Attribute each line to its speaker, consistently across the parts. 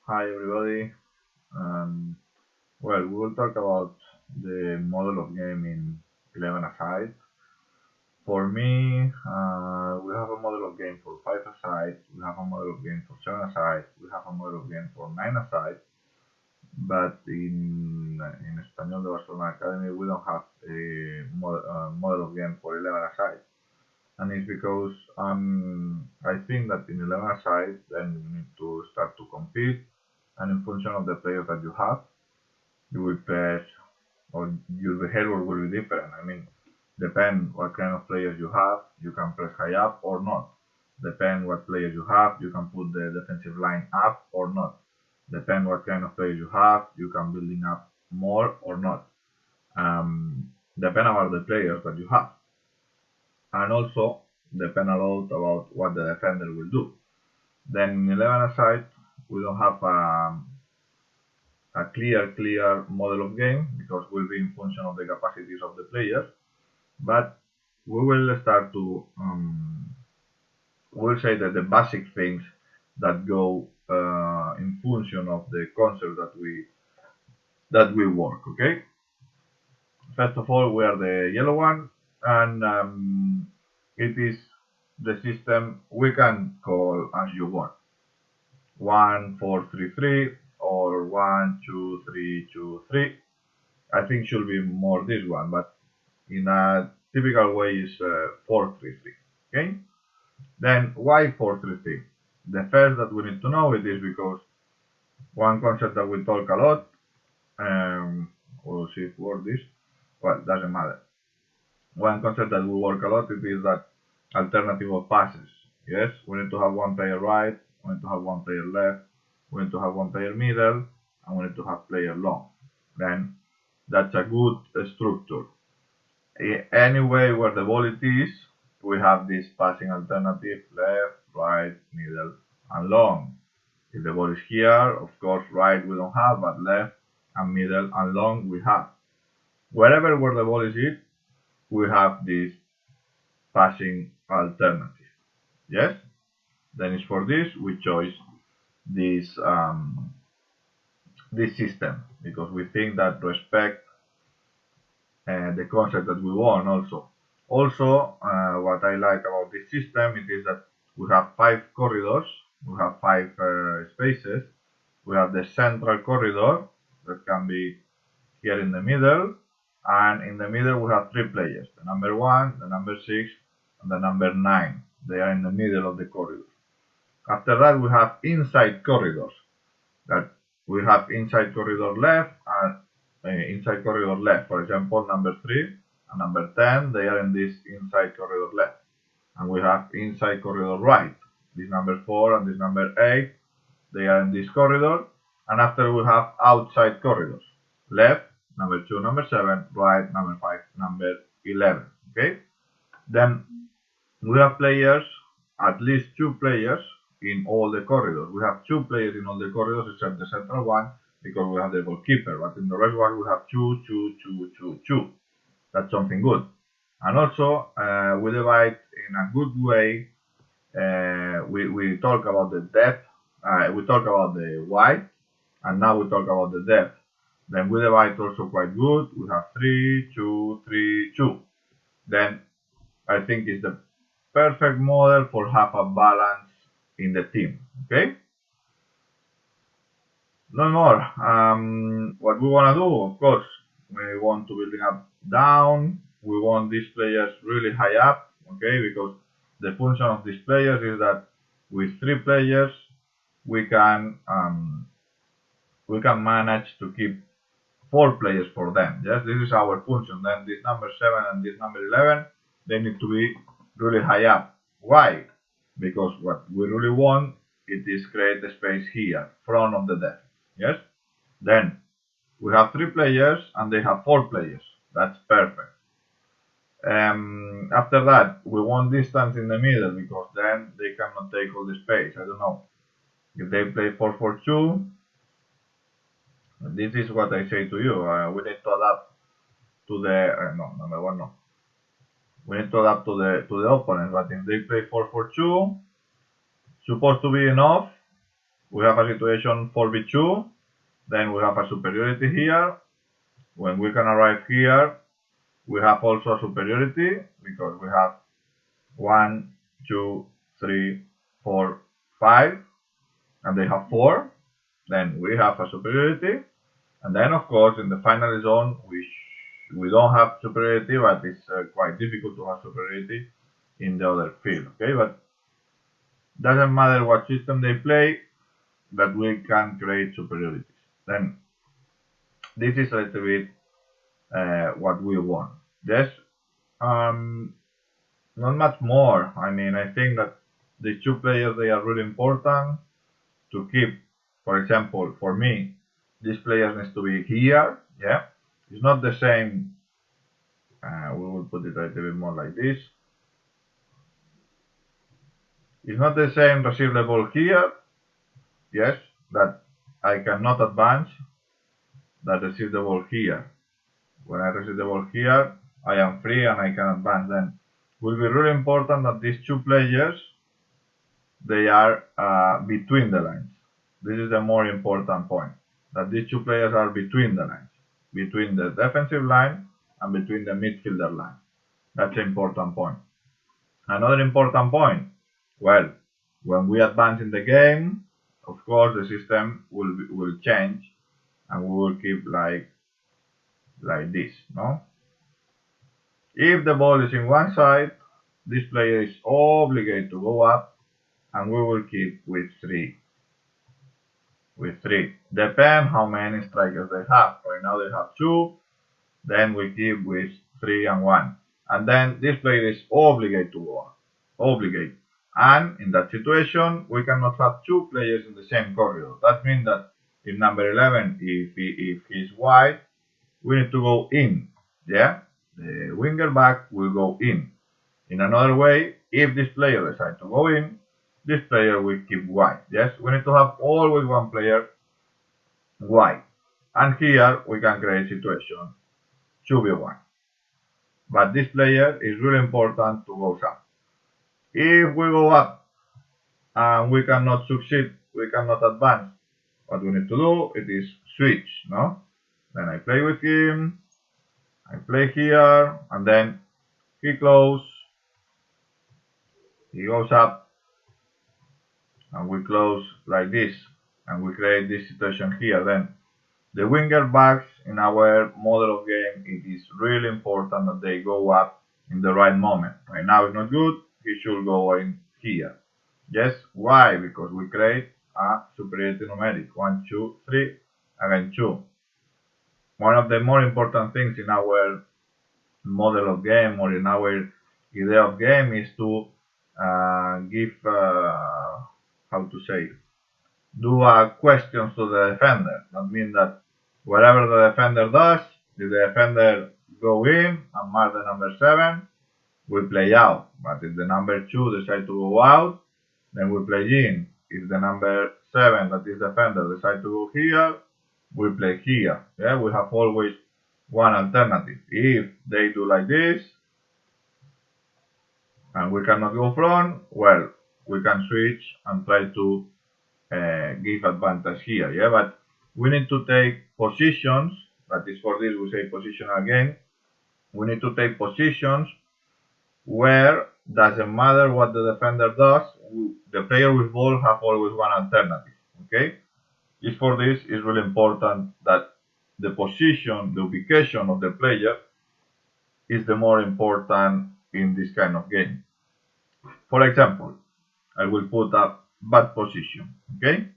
Speaker 1: Hi everybody. Um, we will talk about the model of game in 11 aside. For me, we have a model of game for 5 aside, we have a model of game for 7 aside, we have a model of game for 9 aside, but in Espanyol de Barcelona Academy we don't have a model of game for 11 aside. And it's because I think that in 11 aside, then you need to start to compete, and in function of the players that you have, you will press or your behavior will be different. I mean, depend what kind of players you have, you can press high up or not. Depend what players you have, you can put the defensive line up or not. Depend what kind of players you have, you can building up more or not. Depend about the players that you have, and also depend a lot about what the defender will do. Then in 11 aside, we don't have a clear model of game because will be in function of the capacities of the players, but we will start to we'll say that the basic things that go in function of the concept that we work. Okay, first of all, we are the yellow one, and it is the system we can call as you want: 1-4-3-3 or 1-2-3-2-3. I think should be more this one, but in a typical way is 4-3-3. Okay. Then why 4-3-3? The first that we need to know it is because one concept that we talk a lot. We'll see if word this. Well, doesn't matter. One concept that we work a lot it is that alternative of passes. Yes, we need to have one player right, we need to have one player left, we need to have one player middle, and we need to have player long. Then that's a good structure. Anyway, where the ball it is, we have this passing alternative: left, right, middle, and long. If the ball is here, of course, right we don't have, but left and middle and long we have. Wherever where the ball is it, we have this passing alternative. Yes? Then it's for this we chose this system because we think that respect the concept that we want also. Also, what I like about this system it is that we have 5 corridors, we have 5 spaces, we have the central corridor that can be here in the middle, and in the middle we have 3 players: the number 1, the number 6, and the number 9. They are in the middle of the corridor. After that we have inside corridors, that we have inside corridor left and inside corridor left. For example, number 3 and number 10, they are in this inside corridor left. And we have inside corridor right. This number 4 and this number 8, they are in this corridor. And after we have outside corridors: left, number 2, number 7, right, number 5, number 11. Okay? Then we have players, at least 2 players in all the corridors. We have 2 players in all the corridors except the central one because we have the goalkeeper, but in the rest one we have 2. That's something good. And also we divide in a good way. We talk about the depth, we talk about the width, and now we talk about the depth. Then we divide also quite good. We have 3-2-3-2. Then I think it's the perfect model for have a balance in the team. Okay, no more. What we want to do, of course, we want to building up down. We want these players really high up. Okay, because the function of these players is that with 3 players we can manage to keep 4 players for them. Yes, this is our function. Then this number 7 and this number 11, they need to be really high up. Why? Because what we really want it is create a space here, front of the depth. Yes. Then we have 3 players and they have 4 players. That's perfect. After that, we want distance in the middle because then they cannot take all the space. I don't know if they play 4-4-2. This is what I say to you. We need to adapt to the no number one no. We need to adapt to the opponent. But if they play 4-4-2, supposed to be enough we have a situation 4v2, then we have a superiority here. When we can arrive here, we have also a superiority because we have 1, 2, 3, 4, 5, and they have 4. Then we have a superiority, and then of course in the final zone we don't have superiority, but it's quite difficult to have superiority in the other field. Okay, but doesn't matter what system they play, that we can create superiorities. Then this is a little bit what we want. Yes, not much more. I mean, I think that these two players, they are really important to keep. For example, for me, this player needs to be here. Yeah, it's not the same. We will put it a little bit more like this. It's not the same receive the ball here. Yes, that I cannot advance. That receive the ball here. When I receive the ball here, I am free and I can advance. Then will be really important that these two players, they are between the lines. This is the more important point, that these two players are between the lines, between the defensive line and between the midfielder line. That's an important point. Another important point, well, when we advance in the game, of course the system will change and we will keep like this, no? If the ball is in one side, this player is obligated to go up and we will keep with 3. With 3. Depend how many strikers they have. Right now they have 2, then we keep with 3 and 1. And then this player is obligated to go up. Obligated. And in that situation, we cannot have 2 players in the same corridor. That means that if number 11, if he's wide, we need to go in. Yeah? The winger back will go in. In another way, if this player decides to go in, this player will keep wide. Yes, we need to have always one player wide. And here we can create situation 2v1. But this player is really important to go up. If we go up and we cannot succeed, we cannot advance, what we need to do, it is switch, no? Then I play with him, I play here, and then he close, he goes up, and we close like this, and we create this situation here. Then the winger backs in our model of game, it is really important that they go up in the right moment. Right now it's not good, he should go in here. Yes, why? Because we create a superiority numeric, 1, 2, 3, again 2. One of the more important things in our model of game or in our idea of game is to give, how to say, do questions to the defender. That means that whatever the defender does, if the defender go in and mark the number 7, we play out. But if the number 2 decide to go out, then we play in. If the number 7, that is defender, decide to go here, we play here. Yeah, we have always one alternative. If they do like this, and we cannot go front, well, we can switch and try to give advantage here. Yeah, but we need to take positions. That is, for this we say positional game. We need to take positions where doesn't matter what the defender does, the player with ball have always one alternative. Okay, it's for this is really important that the position, the ubication of the player is the more important in this kind of game. For example, I will put a bad position. Okay,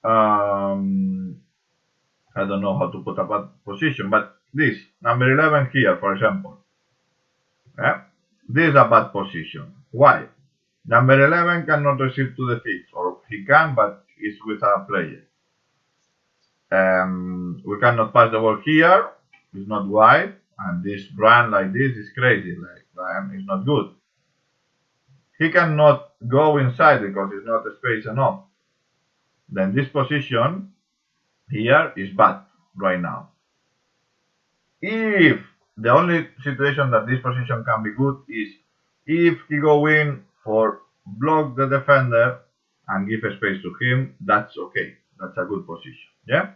Speaker 1: I don't know how to put a bad position, but this number 11 here, for example, yeah, this is a bad position. Why? Number 11 cannot receive to the fix, or he can, but it's with a player. We cannot pass the ball here, it's not wide, and this run like this is crazy, like it's not good. He cannot go inside because it's not a space enough. Then this position here is bad right now. If the only situation that this position can be good is if he go in for block the defender and give a space to him, that's okay. That's a good position. Yeah?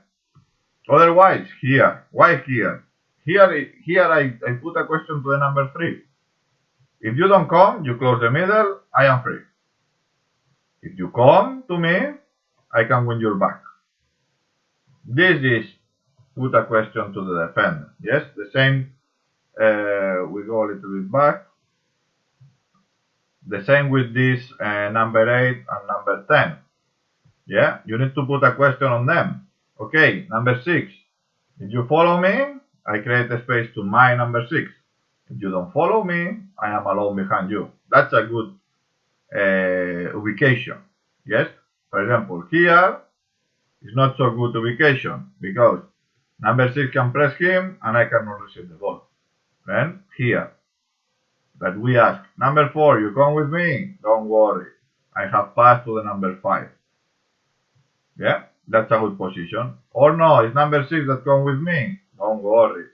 Speaker 1: Otherwise, here, why here? Here I put a question to the number 3. If you don't come, you close the middle, I am free. If you come to me, I can win your back. This is put a question to the defender. Yes, the same, we go a little bit back. The same with this number 8 and number 10. Yeah, you need to put a question on them. Okay, number 6. If you follow me, I create a space to my number 6. If you don't follow me, I am alone behind you. That's a good ubication. Yes, for example, here is not so good ubication because number 6 can press him and I cannot receive the ball. Then here, that we ask, number 4, you come with me? Don't worry, I have passed to the number 5. Yeah, that's a good position. Or no, it's number 6 that come with me. Don't worry,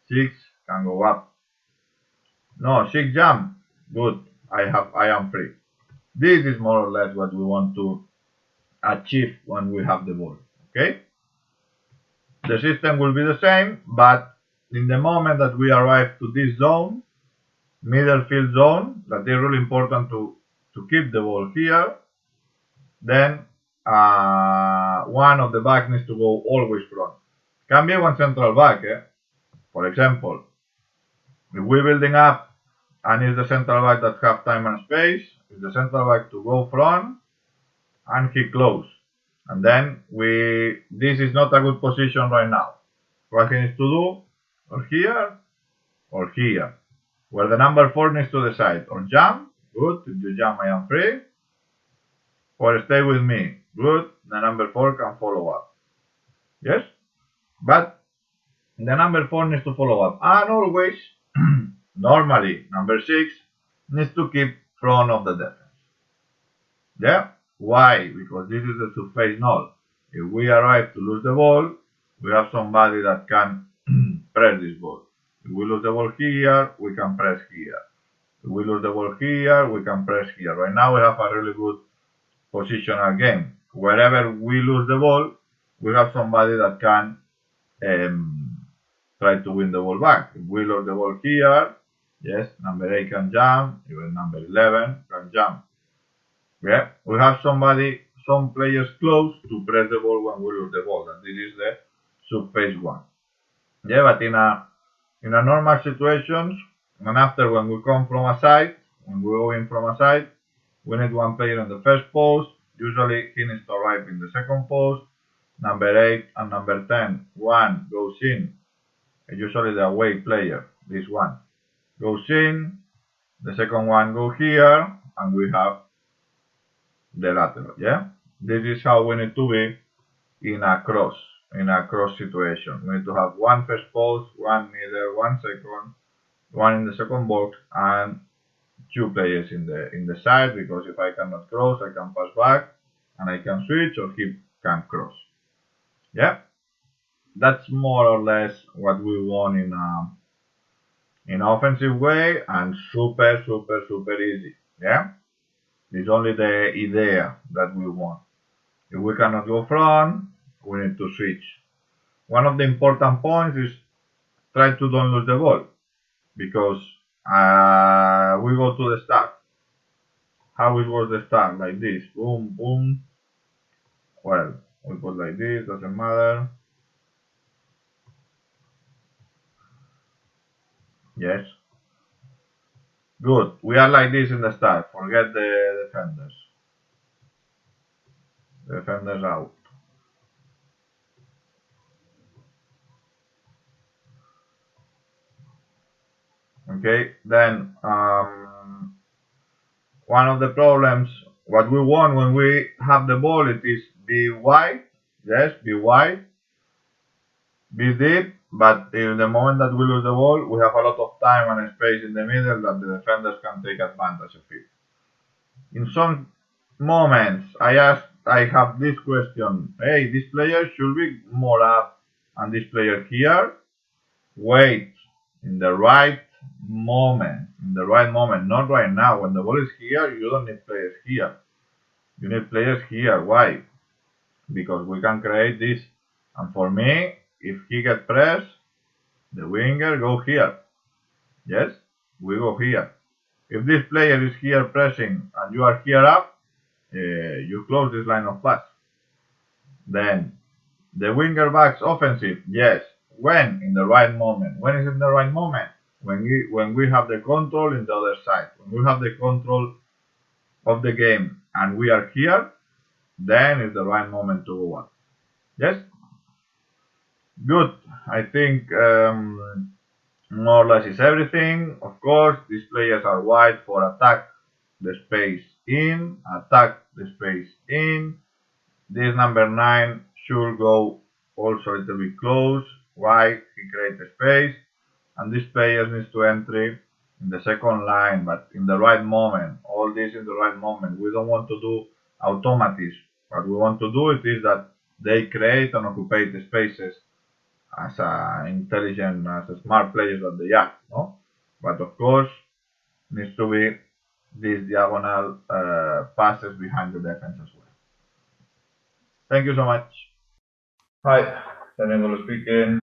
Speaker 1: 6 can go up. No, 6 jump. Good, I am free. This is more or less what we want to achieve when we have the ball. Okay? The system will be the same, but in the moment that we arrive to this zone, middle field zone, that is really important to keep the ball here, then one of the back needs to go always front. Can be one central back. For example, if we're building up and it's the central back that have time and space, it's the central back to go front and he close. And then this is not a good position right now. What he needs to do, or here, where the number 4 needs to decide, or jump, good, if you jump I am free, or stay with me, good, the number 4 can follow up. Yes? But the number 4 needs to follow up, and always, normally, number 6 needs to keep front of the defense. Yeah? Why? Because this is the surface null. If we arrive to lose the ball, we have somebody that can press this ball. If we lose the ball here, we can press here. If we lose the ball here, we can press here. Right now we have a really good positional game. Wherever we lose the ball, we have somebody that can try to win the ball back. If we lose the ball here, yes, number 8 can jump, even number 11 can jump. Yeah, we have some players close to press the ball when we lose the ball. And this is the subphase 1. Yeah, but in a normal situations, and after when we come from a side, when we go in from a side, we need one player in the first post. Usually he needs to arrive in the second post. Number 8 and number 10, one goes in. And usually the away player, this one, goes in. The second one goes here, and we have the lateral. Yeah, this is how we need to be in a cross situation. We need to have one first post, one middle, one second, one in the second box, and 2 players in the side, because if I cannot cross, I can pass back and I can switch, or he can cross. Yeah, that's more or less what we want in an offensive way, and super easy. Yeah, it's only the idea that we want. If we cannot go front, we need to switch. One of the important points is try to don't lose the ball, because we go to the start. How it was the start? Like this, boom, boom. Well, we put like this, doesn't matter. Yes. Good. We are like this in the start. Forget the defenders. The defenders out. Okay. Then one of the problems, what we want when we have the ball, it is be wide. Yes, be wide, be deep. But in the moment that we lose the ball, we have a lot of time and space in the middle that the defenders can take advantage of it. In some moments, I have this question: hey, this player should be more up, and this player here. Wait, in the right moment, not right now. When the ball is here, you don't need players here. You need players here. Why? Because we can create this. And for me, if he get pressed, the winger go here. Yes, we go here. If this player is here pressing and you are here up, you close this line of pass. Then the winger backs offensive. Yes, when in the right moment. When is it the right moment? When we have the control in the other side. When we have the control of the game and we are here, then is the right moment to go up. Yes, good. I think more or less is everything. Of course, these players are wide for attack the space in, attack the space in. This number 9 should go also a little bit close. Why? He creates a space. And this player needs to enter in the second line, but in the right moment. All this in the right moment. We don't want to do automatism. What we want to do it is that they create and occupy the spaces as a intelligent, as a smart players that they are. No? But of course, needs to be these diagonal passes behind the defense as well. Thank you so much. Hi, Daniel speaking.